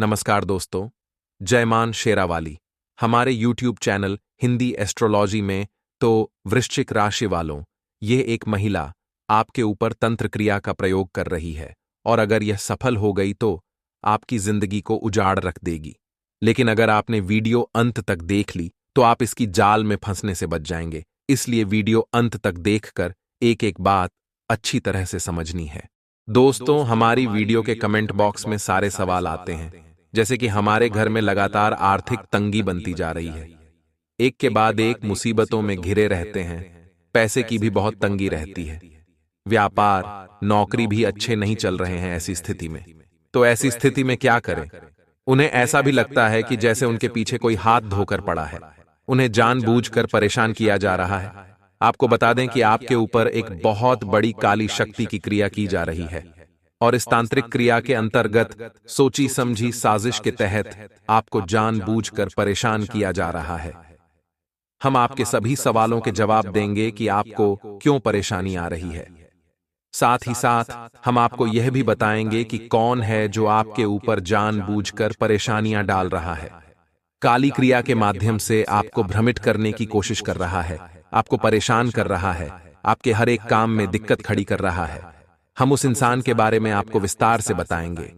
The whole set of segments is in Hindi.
नमस्कार दोस्तों, जयमान शेरावाली। हमारे YouTube चैनल हिंदी एस्ट्रोलॉजी में तो वृश्चिक राशि वालों, ये एक महिला आपके ऊपर तंत्र क्रिया का प्रयोग कर रही है और अगर यह सफल हो गई तो आपकी जिंदगी को उजाड़ रख देगी। लेकिन अगर आपने वीडियो अंत तक देख ली तो आप इसकी जाल में फंसने से बच जाएंगे। इसलिए वीडियो अंत तक देखकर एक एक बात अच्छी तरह से समझनी है। दोस्तों, हमारी वीडियो के कमेंट बॉक्स में सारे सवाल आते हैं, जैसे कि हमारे घर में लगातार आर्थिक तंगी बनती जा रही है, एक के बाद एक मुसीबतों में घिरे रहते हैं, पैसे की भी बहुत तंगी रहती है, व्यापार नौकरी भी अच्छे नहीं चल रहे हैं। ऐसी स्थिति में तो ऐसी स्थिति में क्या करें? उन्हें ऐसा भी लगता है कि जैसे उनके पीछे कोई हाथ धोकर पड़ा है, उन्हें जानबूझकर परेशान किया जा रहा है। आपको बता दें कि आपके ऊपर एक बहुत बड़ी काली शक्ति की क्रिया की जा रही है और इस तांत्रिक क्रिया के अंतर्गत सोची समझी साजिश के तहत आपको जानबूझकर परेशान किया जा रहा है। हम आपके सभी सवालों के जवाब देंगे कि आपको क्यों परेशानी आ रही है। साथ ही साथ हम आपको यह भी बताएंगे कि कौन है जो आपके ऊपर जानबूझकर परेशानियां डाल रहा है। काली क्रिया के माध्यम से आपको भ्रमित करने की कोशिश कर रहा है, आपको परेशान कर रहा है, आपके हर एक काम में दिक्कत खड़ी कर रहा है। हम उस इंसान के बारे में आपको विस्तार से बताएंगे।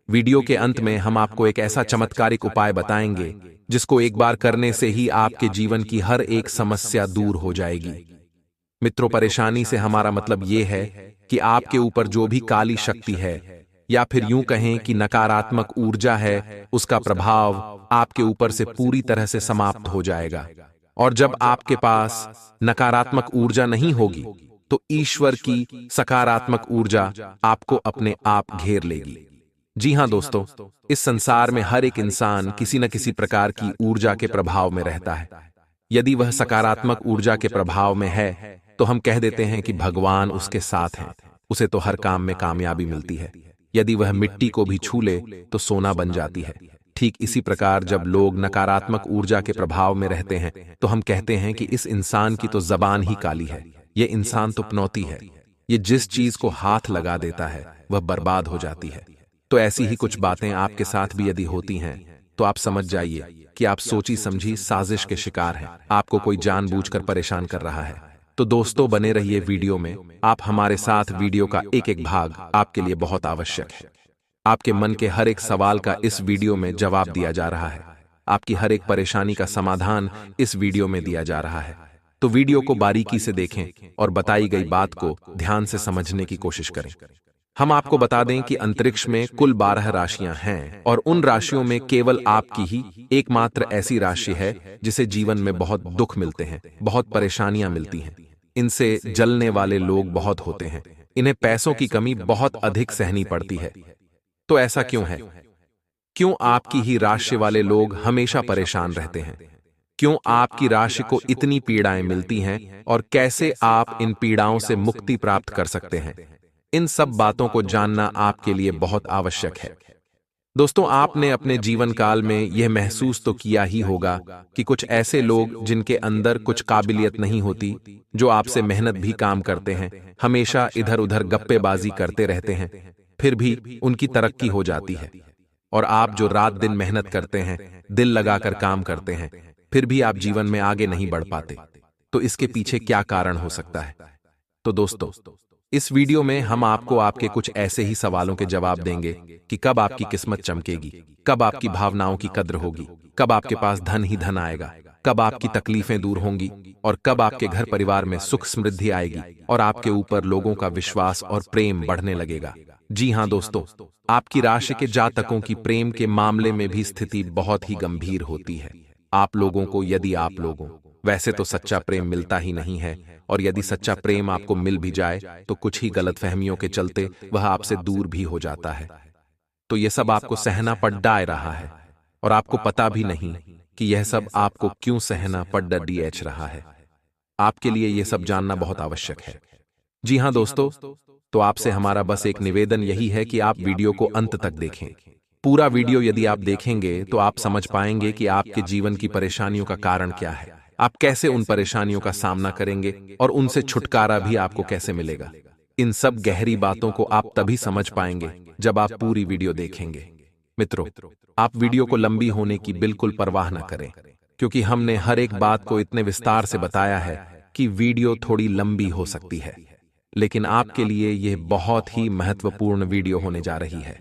वीडियो के अंत में हम आपको एक ऐसा चमत्कारिक उपाय बताएंगे जिसको एक बार करने से ही आपके जीवन की हर एक समस्या दूर हो जाएगी। मित्रों, परेशानी से हमारा मतलब ये है कि आपके ऊपर जो भी काली शक्ति है या फिर यूं कहें कि नकारात्मक ऊर्जा है, उसका प्रभाव आपके ऊपर से पूरी तरह से समाप्त हो जाएगा। और जब आपके पास नकारात्मक ऊर्जा नहीं होगी तो ईश्वर की सकारात्मक ऊर्जा आपको अपने आप घेर लेगी। जी हां दोस्तों, इस संसार में हर एक इंसान किसी न किसी प्रकार की ऊर्जा के प्रभाव में रहता है। यदि वह सकारात्मक ऊर्जा के प्रभाव में है तो हम कह देते हैं कि भगवान उसके साथ हैं, उसे तो हर काम में कामयाबी मिलती है। यदि वह मिट्टी को भी छू ले तो सोना बन जाती है। ठीक इसी प्रकार जब लोग नकारात्मक ऊर्जा के प्रभाव में रहते हैं तो हम कहते हैं कि इस इंसान की तो जबान ही काली है, ये इंसान तो पनौती है, ये जिस चीज को हाथ लगा देता है वह बर्बाद हो जाती है। तो ऐसी ही कुछ बातें आपके साथ भी यदि होती हैं तो आप समझ जाइए कि आप सोची समझी साजिश के शिकार हैं, आपको कोई जानबूझकर परेशान कर रहा है। तो दोस्तों, बने रहिए वीडियो में। आप हमारे साथ वीडियो का एक एक भाग आपके लिए बहुत आवश्यक है। आपके मन के हर एक सवाल का इस वीडियो में जवाब दिया जा रहा है, आपकी हर एक परेशानी का समाधान इस वीडियो में दिया जा रहा है। तो वीडियो को बारीकी से देखें और बताई गई बात को ध्यान से समझने की कोशिश करें। हम आपको बता दें कि अंतरिक्ष में कुल 12 राशियां हैं और उन राशियों में केवल आपकी ही एकमात्र ऐसी राशि है जिसे जीवन में बहुत दुख मिलते हैं, बहुत परेशानियां मिलती हैं। इनसे जलने वाले लोग बहुत होते हैं, इन्हें पैसों की कमी बहुत अधिक सहनी पड़ती है। तो ऐसा क्यों है? क्यों आपकी ही राशि वाले लोग हमेशा परेशान रहते हैं? क्यों आपकी राशि को इतनी पीड़ाएं मिलती हैं और कैसे आप इन पीड़ाओं से मुक्ति प्राप्त कर सकते हैं? इन सब बातों को जानना आपके लिए बहुत आवश्यक है। दोस्तों, आपने अपने जीवन काल में यह महसूस तो किया ही होगा कि कुछ ऐसे लोग जिनके अंदर कुछ काबिलियत नहीं होती, जो आपसे मेहनत भी काम करते हैं, हमेशा इधर उधर गप्पेबाजी करते रहते हैं, फिर भी उनकी तरक्की हो जाती है। और आप जो रात दिन मेहनत करते हैं, दिल लगाकर काम करते हैं, फिर भी आप जीवन में आगे नहीं बढ़ पाते। तो इसके पीछे क्या कारण हो सकता है? तो दोस्तों, इस वीडियो में हम आपको आपके कुछ ऐसे ही सवालों के जवाब देंगे कि कब आपकी किस्मत चमकेगी, कब आपकी भावनाओं की कद्र होगी, कब आपके पास धन ही धन आएगा, कब आपकी तकलीफें दूर होंगी और कब आपके घर परिवार में सुख समृद्धि आएगी और आपके ऊपर लोगों का विश्वास और प्रेम बढ़ने लगेगा। जी हां दोस्तों, आपकी राशि के जातकों की प्रेम के मामले में भी स्थिति बहुत ही गंभीर होती है। आप लोगों को, यदि आप लोगों, वैसे तो सच्चा प्रेम मिलता ही नहीं है, और यदि सच्चा प्रेम आपको मिल भी जाए तो कुछ ही गलतफहमियों के चलते वह आपसे दूर भी हो जाता है। तो यह सब आपको सहना पड़ रहा है और आपको पता भी नहीं कि यह सब आपको क्यों सहना पड़ रहा है। आपके लिए यह सब जानना बहुत आवश्यक है। जी हां दोस्तों, तो आपसे हमारा बस एक निवेदन यही है कि आप वीडियो को अंत तक देखें। पूरा वीडियो यदि आप देखेंगे तो आप समझ पाएंगे कि आपके जीवन की परेशानियों का कारण क्या है, आप कैसे उन परेशानियों का सामना करेंगे और उनसे छुटकारा भी आपको कैसे मिलेगा। इन सब गहरी बातों को आप तभी समझ पाएंगे जब आप पूरी वीडियो देखेंगे। मित्रों, आप वीडियो को लंबी होने की बिल्कुल परवाह न करें, क्योंकि हमने हर एक बात को इतने विस्तार से बताया है कि वीडियो थोड़ी लंबी हो सकती है, लेकिन आपके लिए यह बहुत ही महत्वपूर्ण वीडियो होने जा रही है।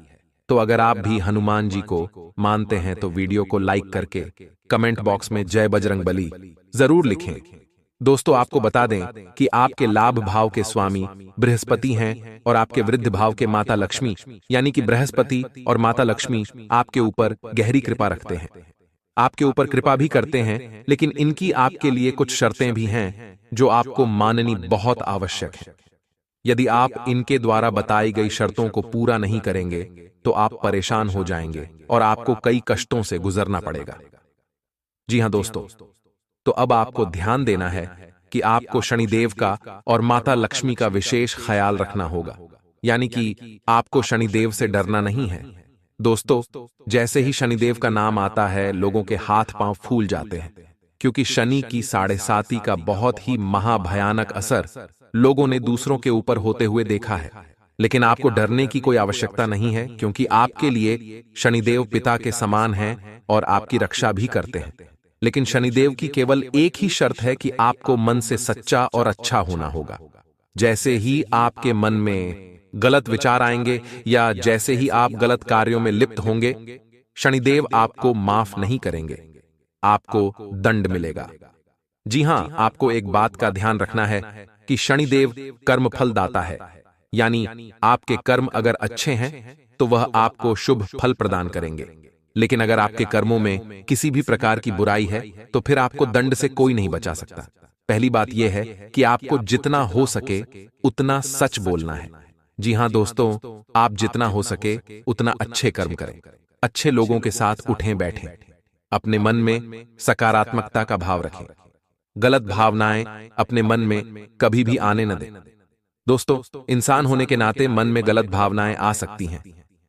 तो अगर आप भी हनुमान जी को मानते हैं तो वीडियो को लाइक करके कमेंट बॉक्स में जय बजरंगबली जरूर लिखें। दोस्तों, आपको बता दें कि आपके लाभ भाव के स्वामी बृहस्पति हैं और आपके वृद्ध भाव के माता लक्ष्मी, यानी कि बृहस्पति और माता लक्ष्मी आपके ऊपर गहरी कृपा रखते हैं, आपके ऊपर कृपा भी करते हैं, लेकिन इनकी आपके लिए कुछ शर्तें भी हैं जो आपको माननी बहुत आवश्यक है। यदि आप इनके द्वारा बताई गई शर्तों को पूरा नहीं करेंगे तो आप परेशान हो जाएंगे और आपको कई कष्टों से गुजरना पड़ेगा। जी हां दोस्तों, तो अब आपको ध्यान देना है कि आपको शनिदेव का और माता लक्ष्मी का विशेष ख्याल रखना होगा, यानी कि आपको शनिदेव से डरना नहीं है। दोस्तों, जैसे ही शनिदेव का नाम आता है लोगों के हाथ पांव फूल जाते हैं, क्योंकि शनि की 7.5 का बहुत ही महाभयानक असर लोगों ने दूसरों के ऊपर होते हुए देखा है। लेकिन आपको डरने की कोई आवश्यकता नहीं है, क्योंकि आपके लिए शनिदेव पिता के समान हैं और आपकी रक्षा भी करते हैं। लेकिन शनिदेव की केवल एक ही शर्त है कि आपको मन से सच्चा और अच्छा होना होगा। जैसे ही आपके मन में गलत विचार आएंगे या जैसे ही आप गलत कार्यों में लिप्त होंगे, शनिदेव आपको माफ नहीं करेंगे, आपको दंड मिलेगा। जी हां, आपको एक बात का ध्यान रखना है कि शनिदेव कर्मफल दाता है, यानी आपके कर्म अगर अच्छे हैं तो वह आपको शुभ फल प्रदान करेंगे, लेकिन अगर आपके कर्मों में किसी भी प्रकार की बुराई है तो फिर आपको दंड से कोई नहीं बचा सकता। पहली बात यह है कि आपको जितना हो सके उतना सच बोलना है। जी हां दोस्तों, आप जितना हो सके उतना अच्छे कर्म करें, अच्छे लोगों के साथ उठें बैठें, अपने मन में सकारात्मकता का भाव रखें, गलत भावनाएं अपने मन में कभी भी आने न दें। दोस्तों, इंसान होने के नाते मन में गलत भावनाएं आ सकती हैं,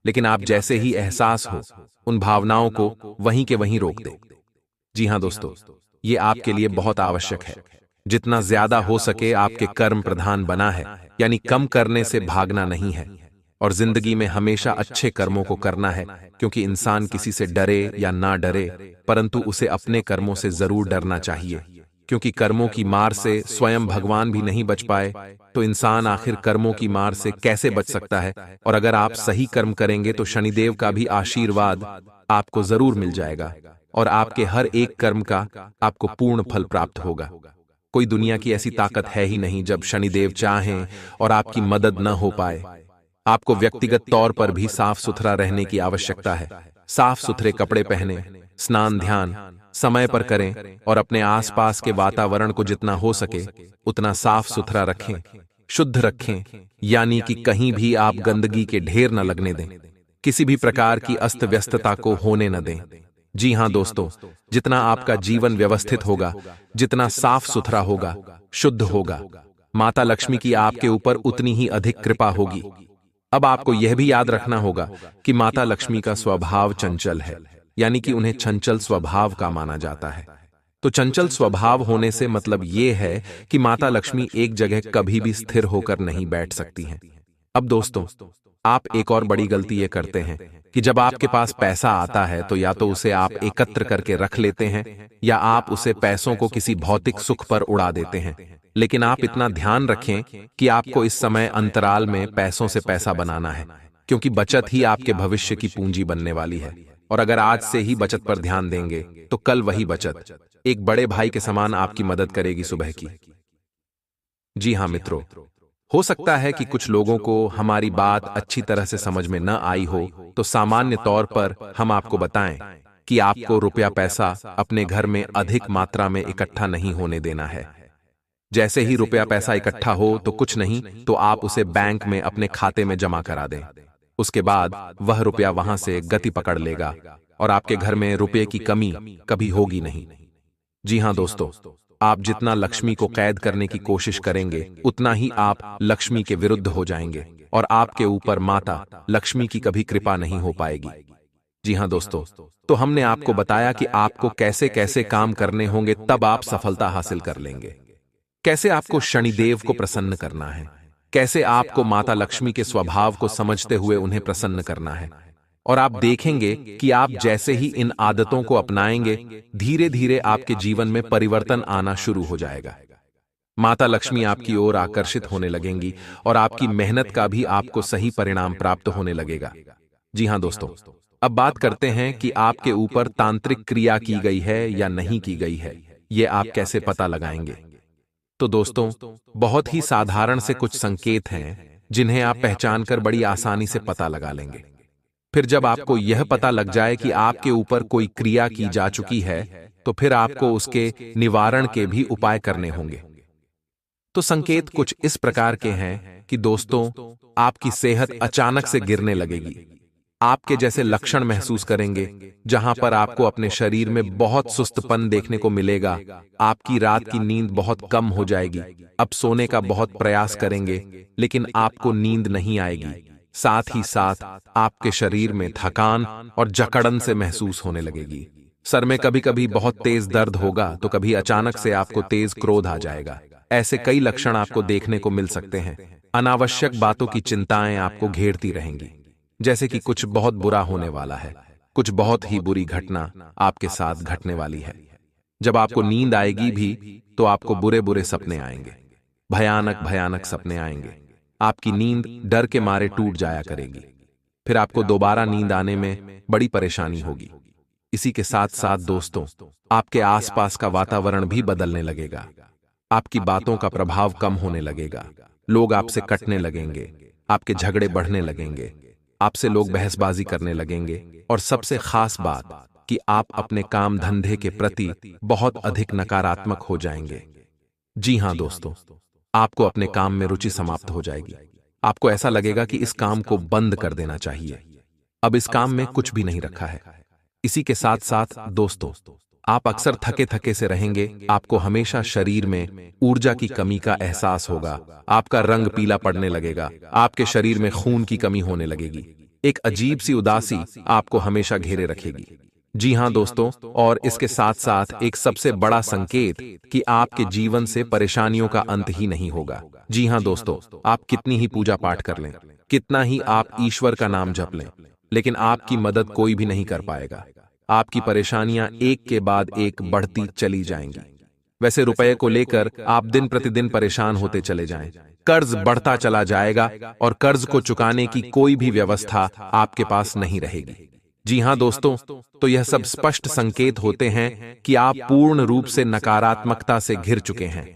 लेकिन आप जैसे ही एहसास हो उन भावनाओं को वहीं के वहीं रोक दें। जी हां दोस्तों, ये आपके लिए बहुत आवश्यक है। जितना ज्यादा हो सके आपके कर्म प्रधान बना है, यानी कम करने से भागना नहीं है, और जिंदगी में हमेशा अच्छे कर्मों को करना है, क्योंकि इंसान किसी से डरे या ना डरे, परंतु उसे अपने कर्मों से जरूर डरना चाहिए, क्योंकि कर्मों की मार से स्वयं भगवान भी नहीं बच पाए तो इंसान आखिर कर्मों की मार से कैसे बच सकता है। और अगर आप सही कर्म करेंगे तो शनिदेव का भी आशीर्वाद आपको जरूर मिल जाएगा और आपके हर एक कर्म का आपको पूर्ण फल प्राप्त होगा। कोई दुनिया की ऐसी ताकत है ही नहीं जब शनिदेव चाहें और आपकी मदद न हो पाए। आपको व्यक्तिगत तौर पर भी साफ सुथरा रहने की आवश्यकता है। साफ सुथरे कपड़े पहने, स्नान ध्यान समय पर करें और अपने आसपास के वातावरण को जितना हो सके उतना साफ सुथरा रखें, शुद्ध रखें, यानी कि कहीं भी आप गंदगी के ढेर न लगने दें, किसी भी प्रकार की अस्त व्यस्तता को होने न दें। जी हां दोस्तों, जितना आपका जीवन व्यवस्थित होगा, जितना साफ सुथरा होगा, शुद्ध होगा, माता लक्ष्मी की आपके ऊपर उतनी ही अधिक कृपा होगी। अब आपको यह भी याद रखना होगा कि माता लक्ष्मी का स्वभाव चंचल है, यानी कि उन्हें चंचल स्वभाव का माना जाता है। तो चंचल स्वभाव होने से मतलब यह है कि माता लक्ष्मी एक जगह कभी भी स्थिर होकर नहीं बैठ सकती हैं। अब दोस्तों, आप एक और बड़ी गलती ये करते हैं कि जब आपके पास पैसा आता है तो या तो उसे आप एकत्र करके रख लेते हैं या आप उसे पैसों को किसी भौतिक सुख पर उड़ा देते हैं। लेकिन आप इतना ध्यान रखें कि आपको इस समय अंतराल में पैसों से पैसा बनाना है, क्योंकि बचत ही आपके भविष्य की पूंजी बनने वाली है। और अगर आज से ही बचत पर ध्यान देंगे तो कल वही बचत एक बड़े भाई के समान आपकी मदद करेगी सुबह की। जी हां मित्रों, हो सकता है कि कुछ लोगों को हमारी बात अच्छी तरह से समझ में न आई हो, तो सामान्य तौर पर हम आपको बताएं कि आपको रुपया पैसा अपने घर में अधिक मात्रा में इकट्ठा नहीं होने देना है। जैसे ही रुपया पैसा इकट्ठा हो तो कुछ नहीं तो आप उसे बैंक में अपने खाते में जमा करा दें। उसके बाद वह रुपया वहां से गति पकड़ लेगा और आपके घर में रुपये की कमी कभी होगी नहीं। जी हां दोस्तों, आप जितना लक्ष्मी को कैद करने की कोशिश करेंगे उतना ही आप लक्ष्मी के विरुद्ध हो जाएंगे और आपके ऊपर माता लक्ष्मी की कभी कृपा नहीं हो पाएगी। जी हां दोस्तों, तो हमने आपको बताया कि आपको कैसे कैसे काम करने होंगे, तब आप सफलता हासिल कर लेंगे। कैसे आपको शनिदेव को प्रसन्न करना है, कैसे आपको माता लक्ष्मी के स्वभाव को समझते हुए उन्हें प्रसन्न करना है, और आप देखेंगे कि आप जैसे ही इन आदतों को अपनाएंगे, धीरे धीरे आपके जीवन में परिवर्तन आना शुरू हो जाएगा। माता लक्ष्मी आपकी ओर आकर्षित होने लगेंगी और आपकी मेहनत का भी आपको सही परिणाम प्राप्त होने लगेगा। जी हां दोस्तों, अब बात करते हैं कि आपके ऊपर तांत्रिक क्रिया की गई है या नहीं की गई है, ये आप कैसे पता लगाएंगे। तो दोस्तों, बहुत ही साधारण से कुछ संकेत हैं जिन्हें आप पहचान कर बड़ी आसानी से पता लगा लेंगे। फिर जब आपको यह पता लग जाए कि आपके ऊपर कोई क्रिया की जा चुकी है, तो फिर आपको उसके निवारण के भी उपाय करने होंगे। तो संकेत कुछ इस प्रकार के हैं कि दोस्तों, आपकी सेहत अचानक से गिरने लगेगी। आपके जैसे लक्षण महसूस करेंगे, जहां पर आपको अपने शरीर में बहुत सुस्तपन देखने को मिलेगा। आपकी रात की नींद बहुत कम हो जाएगी। अब सोने का बहुत प्रयास करेंगे, लेकिन आपको नींद नहीं आएगी। साथ ही साथ आपके शरीर में थकान और जकड़न से महसूस होने लगेगी। सर में कभी कभी बहुत तेज दर्द होगा, तो कभी अचानक से आपको तेज क्रोध आ जाएगा। ऐसे कई लक्षण आपको देखने को मिल सकते हैं। अनावश्यक बातों की चिंताएं आपको घेरती रहेंगी, जैसे कि कुछ बहुत बुरा होने वाला है, कुछ बहुत ही बुरी घटना आपके साथ घटने वाली है। जब आपको नींद आएगी भी, तो आपको बुरे बुरे सपने आएंगे, भयानक भयानक सपने आएंगे। आपकी नींद डर के मारे टूट जाया करेगी। फिर आपको दोबारा नींद आने में बड़ी परेशानी होगी। इसी के साथ साथ दोस्तों, आपके आसपास का वातावरण भी बदलने लगेगा। आपकी बातों का प्रभाव कम होने लगेगा। लोग आपसे कटने लगेंगे, आपके झगड़े बढ़ने लगेंगे, आपसे लोग बहसबाजी करने लगेंगे, और सबसे खास बात कि आप अपने काम धंधे के प्रति बहुत अधिक नकारात्मक हो जाएंगे। जी हां दोस्तों, आपको अपने काम में रुचि समाप्त हो जाएगी। आपको ऐसा लगेगा कि इस काम को बंद कर देना चाहिए, अब इस काम में कुछ भी नहीं रखा है। इसी के साथ साथ दोस्तों, आप अक्सर थके थके से रहेंगे। आपको हमेशा शरीर में ऊर्जा की कमी का एहसास होगा। आपका रंग पीला पड़ने लगेगा, आपके शरीर में खून की कमी होने लगेगी। एक अजीब सी उदासी आपको हमेशा घेरे रखेगी। जी हां दोस्तों, और इसके साथ साथ एक सबसे बड़ा संकेत कि आपके जीवन से परेशानियों का अंत ही नहीं होगा। जी हां दोस्तों, आप कितनी ही पूजा पाठ कर लें, कितना ही आप ईश्वर का नाम जप लें, लेकिन आपकी मदद कोई भी नहीं कर पाएगा। आपकी परेशानियां एक के बाद एक बढ़ती चली जाएंगी। वैसे रुपए को लेकर आप दिन प्रतिदिन परेशान होते चले जाएं, कर्ज बढ़ता चला जाएगा और कर्ज को चुकाने की कोई भी व्यवस्था आपके पास नहीं रहेगी। जी हां दोस्तों, तो यह सब स्पष्ट संकेत होते हैं कि आप पूर्ण रूप से नकारात्मकता से घिर चुके हैं।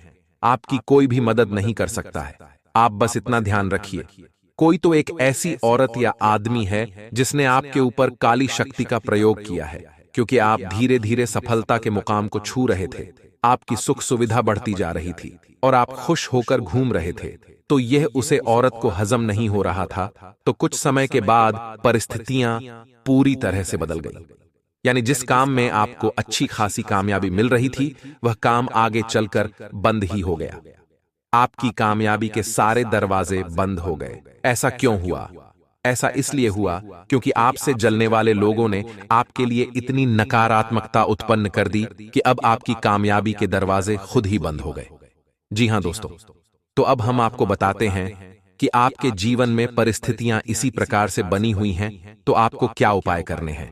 आपकी कोई भी मदद नहीं कर सकता है। आप बस इतना ध्यान रखिए, कोई तो एक ऐसी औरत या आदमी है जिसने आपके ऊपर काली शक्ति का प्रयोग किया है, क्योंकि आप धीरे धीरे सफलता के मुकाम को छू रहे थे। आपकी सुख सुविधा बढ़ती जा रही थी और आप खुश होकर घूम रहे थे। तो यह उसे औरत को हजम नहीं हो रहा था। तो कुछ समय के बाद परिस्थितियां पूरी तरह से बदल गई। यानी जिस काम में आपको अच्छी खासी कामयाबी मिल रही थी, वह काम आगे चलकर बंद ही हो गया। आपकी कामयाबी के सारे दरवाजे बंद हो गए। ऐसा क्यों हुआ? ऐसा इसलिए हुआ क्योंकि आपसे जलने वाले लोगों ने आपके लिए इतनी नकारात्मकता उत्पन्न कर दी कि अब आपकी कामयाबी के दरवाजे खुद ही बंद हो गए। जी हां दोस्तों, तो अब हम आपको बताते हैं कि आपके जीवन में परिस्थितियां इसी प्रकार से बनी हुई हैं, तो आपको क्या उपाय करने हैं।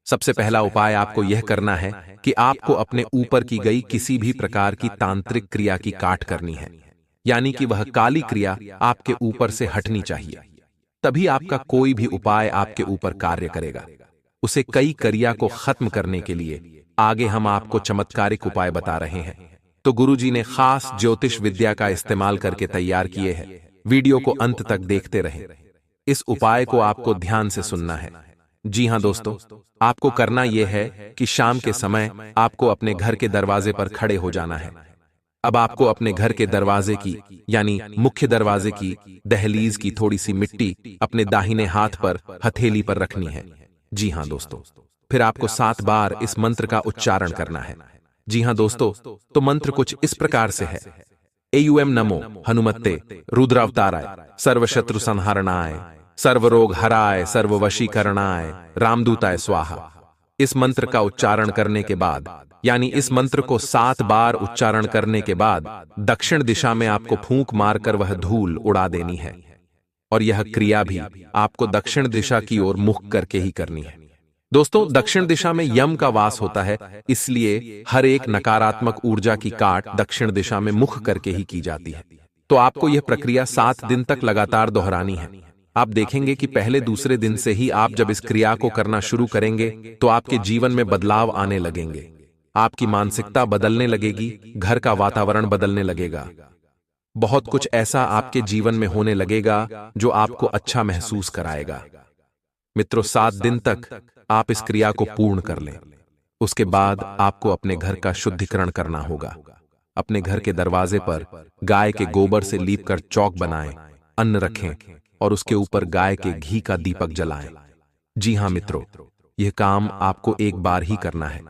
सबसे पहला उपाय आपको यह करना है कि आपको अपने ऊपर की गई किसी भी प्रकार की तांत्रिक क्रिया की काट करनी है, यानी कि वह काली क्रिया आपके ऊपर से हटनी चाहिए। तभी आपका कोई भी उपाय आपके ऊपर कार्य करेगा। उसे कई क्रिया को खत्म करने के लिए आगे हम आपको चमत्कारिक उपाय बता रहे हैं। तो गुरुजी ने खास ज्योतिष विद्या का इस्तेमाल करके तैयार किए हैं। वीडियो को अंत तक देखते रहें। इस उपाय को आपको ध्यान से सुनना है। जी हां दोस्तों, आपको करना यह है कि शाम के समय आपको अपने घर के दरवाजे पर खड़े हो जाना है। अब आपको अपने घर के दरवाजे की, यानी मुख्य दरवाजे की दहलीज की थोड़ी सी मिट्टी अपने दाहिने हाथ पर हथेली पर रखनी है। जी हां दोस्तों, फिर आपको 7 बार इस मंत्र का उच्चारण करना है। जी हां दोस्तों, तो मंत्र कुछ इस प्रकार से है। एयूएम नमो हनुमत्ते रुद्रावताराय सर्वशत्रु संहारणाय सर्वरोग हराय सर्ववशीकरणाय रामदूताय स्वाहा। इस मंत्र का उच्चारण करने के बाद, यानी इस मंत्र को 7 बार उच्चारण करने के बाद दक्षिण दिशा में आपको फूंक मारकर वह धूल उड़ा देनी है। और यह क्रिया भी आपको दक्षिण दिशा की ओर मुख करके ही करनी है। दोस्तों, दक्षिण दिशा में यम का वास होता है, इसलिए हर एक नकारात्मक ऊर्जा की काट दक्षिण दिशा में मुख करके ही की जाती है। तो आपको यह प्रक्रिया 7 दिन तक लगातार दोहरानी है। आप देखेंगे कि पहले दूसरे दिन से ही आप जब इस क्रिया को करना शुरू करेंगे तो आपके जीवन में बदलाव आने लगेंगे। आपकी मानसिकता बदलने लगेगी, घर का वातावरण बदलने लगेगा, बहुत कुछ ऐसा आपके जीवन में होने लगेगा जो आपको अच्छा महसूस कराएगा। मित्रों, 7 दिन तक आप इस क्रिया को पूर्ण कर लें। उसके बाद आपको अपने घर का शुद्धिकरण करना होगा। अपने घर के दरवाजे पर गाय के गोबर से लीपकर चौक बनाएं, अन्न रखें और उसके ऊपर गाय के घी का दीपक जलाएं। जी हां मित्रों, यह काम आपको एक बार ही करना है।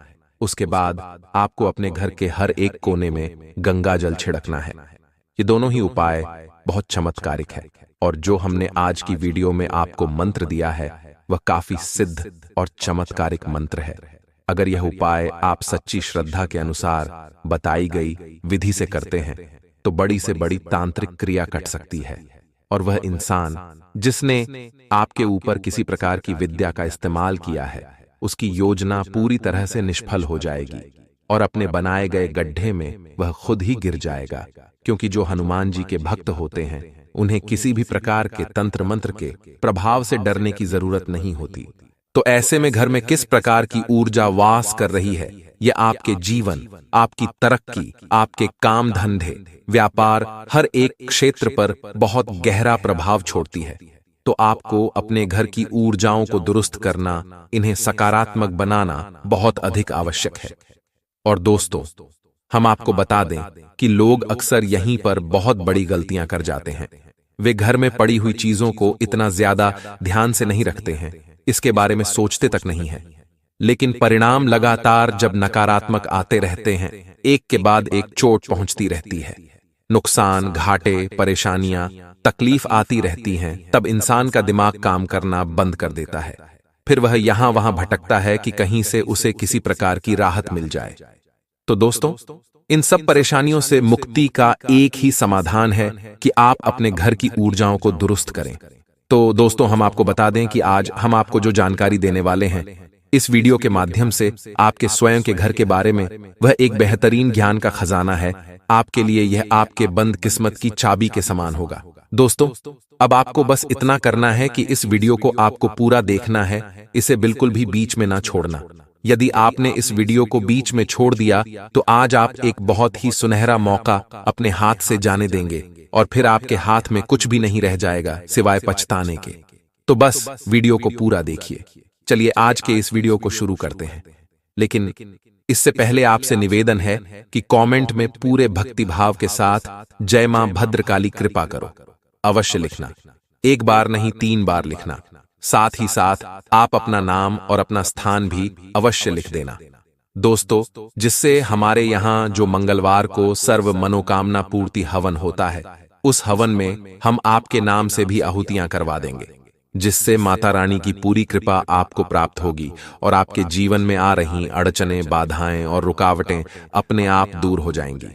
उसके बाद आपको अपने घर के हर एक कोने में गंगा जल छिड़कना है। ये दोनों ही उपाय बहुत चमत्कारिक है और जो हमने आज की वीडियो में आपको मंत्र दिया है वह काफी सिद्ध और चमत्कारिक मंत्र है। अगर यह उपाय आप सच्ची श्रद्धा के अनुसार बताई गई विधि से करते हैं तो बड़ी से बड़ी तांत्रिक क्रिया कट सकती है और वह इंसान जिसने आपके ऊपर किसी प्रकार की विद्या का इस्तेमाल किया है उसकी योजना पूरी तरह से निष्फल हो जाएगी और अपने बनाए गए गड्ढे में वह खुद ही गिर जाएगा, क्योंकि जो हनुमान जी के भक्त होते हैं उन्हें किसी भी प्रकार के तंत्र मंत्र के प्रभाव से डरने की जरूरत नहीं होती। तो ऐसे में घर में किस प्रकार की ऊर्जा वास कर रही है, यह आपके जीवन, आपकी तरक्की, आपके काम धंधे, व्यापार, हर एक क्षेत्र पर बहुत गहरा प्रभाव छोड़ती है। तो आपको अपने घर की ऊर्जाओं को दुरुस्त करना, इन्हें सकारात्मक बनाना बहुत अधिक आवश्यक है। और दोस्तों, हम आपको बता दें कि लोग अक्सर यहीं पर बहुत बड़ी गलतियां कर जाते हैं। वे घर में पड़ी हुई चीजों को इतना ज्यादा ध्यान से नहीं रखते हैं, इसके बारे में सोचते तक नहीं है, लेकिन परिणाम लगातार जब नकारात्मक आते रहते हैं, एक के बाद एक चोट पहुंचती रहती है, नुकसान, घाटे, परेशानियां, तकलीफ आती रहती हैं, तब इंसान का दिमाग काम करना बंद कर देता है। फिर वह यहां वहां भटकता है कि कहीं से उसे किसी प्रकार की राहत मिल जाए। तो दोस्तों, इन सब परेशानियों से मुक्ति का एक ही समाधान है कि आप अपने घर की ऊर्जाओं को दुरुस्त करें। तो दोस्तों, हम आपको बता दें कि आज हम आपको जो जानकारी देने वाले हैं इस वीडियो के माध्यम से आपके स्वयं के घर के बारे में, वह एक बेहतरीन ज्ञान का खजाना है। आपके लिए यह आपके बंद किस्मत की चाबी के समान होगा। दोस्तों, अब आपको बस इतना करना है कि इस वीडियो को आपको पूरा देखना है, इसे बिल्कुल भी बीच में ना छोड़ना। यदि आपने इस वीडियो को बीच में छोड़ दिया तो आज आप एक बहुत ही सुनहरा मौका अपने हाथ से जाने देंगे और फिर आपके हाथ में कुछ भी नहीं रह जाएगा सिवाय पछताने के। तो बस वीडियो को पूरा देखिए। चलिए आज के इस वीडियो को शुरू करते हैं, लेकिन इससे पहले आपसे निवेदन है कि कमेंट में पूरे भक्ति भाव के साथ जय मां भद्रकाली कृपा करो अवश्य लिखना। एक बार नहीं, 3 बार लिखना। साथ ही साथ आप अपना नाम और अपना स्थान भी अवश्य लिख देना दोस्तों, जिससे हमारे यहाँ जो मंगलवार को सर्व मनोकामना पूर्ति हवन होता है, उस हवन में हम आपके नाम से भी आहुतियां करवा देंगे, जिससे माता रानी की पूरी कृपा आपको प्राप्त होगी और आपके जीवन में आ रही अड़चनें, बाधाएं और रुकावटें अपने आप दूर हो जाएंगी।